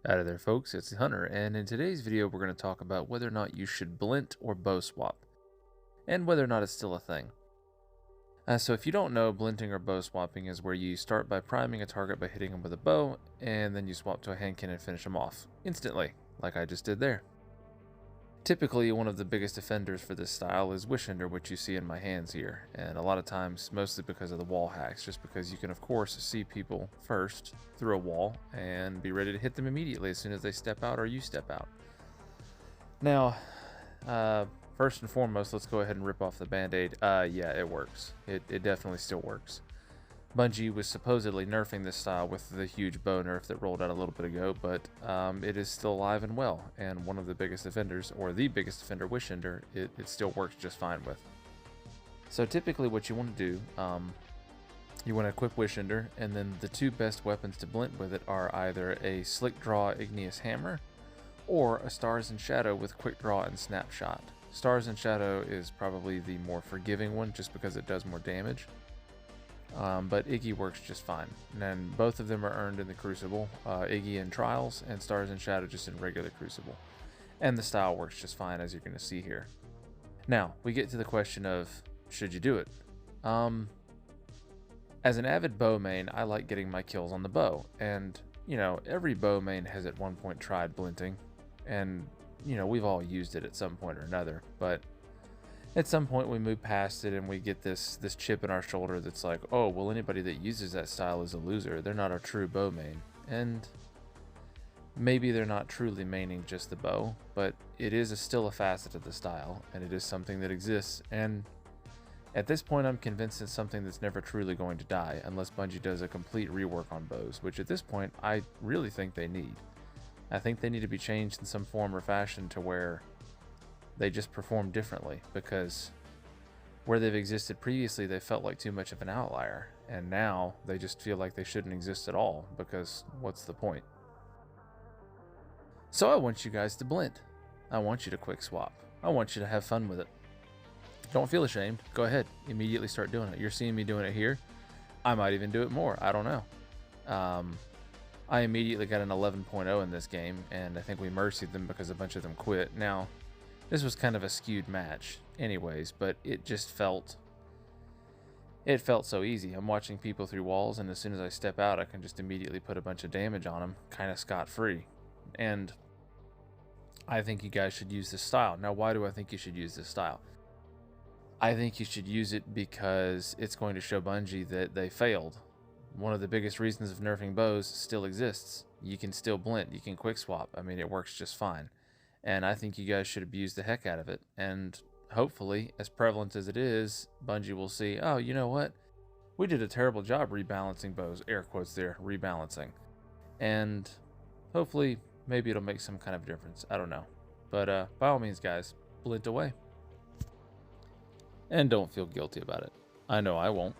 Howdy there folks, it's the Hunter, and in today's video we're going to talk about whether or not you should Blint or BowSwap, and whether or not it's still a thing. So if you don't know, Blinting or bow swapping is where you start by priming a target by hitting him with a bow, and then you swap to a hand cannon and finish him off, instantly, like I just did there. Typically, one of the biggest offenders for this style is Wishender, which you see in my hands here, and a lot of times, mostly because of the wall hacks, just because you can of course see people first through a wall and be ready to hit them immediately as soon as they step out or you step out. Now, first and foremost, let's go ahead and rip off the band-aid. Yeah, it works. It definitely still works. Bungie was supposedly nerfing this style with the huge bow nerf that rolled out a little bit ago, but it is still alive and well, and one of the biggest offenders, or the biggest offender, Wishender, it still works just fine with. So typically what you want to do, you want to equip Wishender, and then the two best weapons to Blint with it are either a Slick Draw Igneous Hammer, or a Stars and Shadow with Quick Draw and Snapshot. Stars and Shadow is probably the more forgiving one, just because it does more damage. But Iggy works just fine, and both of them are earned in the Crucible, Iggy in Trials, and Stars and Shadow just in regular Crucible. And the style works just fine, as you're going to see here. Now, we get to the question of, should you do it? As an avid bow main, I like getting my kills on the bow, and, you know, every bow main has at one point tried Blinting, and, you know, we've all used it at some point or another, but at some point we move past it and we get this chip in our shoulder that's like, oh, well, anybody that uses that style is a loser. They're not a true bow main. And maybe they're not truly maining just the bow, but it is still a facet of the style, and it is something that exists. And at this point, I'm convinced it's something that's never truly going to die, unless Bungie does a complete rework on bows, which at this point, I really think they need. I think they need to be changed in some form or fashion to where they just perform differently, because where they've existed previously, they felt like too much of an outlier, and now they just feel like they shouldn't exist at all, because what's the point? So I want you guys to Blint. I want you to quick swap. I want you to have fun with it. Don't feel ashamed. Go ahead. Immediately start doing it. You're seeing me doing it here. I might even do it more. I don't know. I immediately got an 11.0 in this game, and I think we mercied them because a bunch of them quit. Now, this was kind of a skewed match anyways, but it just felt so easy. I'm watching people through walls, and as soon as I step out, I can just immediately put a bunch of damage on them, kind of scot-free. And I think you guys should use this style. Now, why do I think you should use this style? I think you should use it because it's going to show Bungie that they failed. One of the biggest reasons of nerfing bows still exists. You can still Blint, you can quick swap. I mean, it works just fine. And I think you guys should abuse the heck out of it. And hopefully, as prevalent as it is, Bungie will see, oh, you know what? We did a terrible job rebalancing bows. Air quotes there, rebalancing. And hopefully, maybe it'll make some kind of difference. I don't know. But by all means, guys, Blint away. And don't feel guilty about it. I know I won't.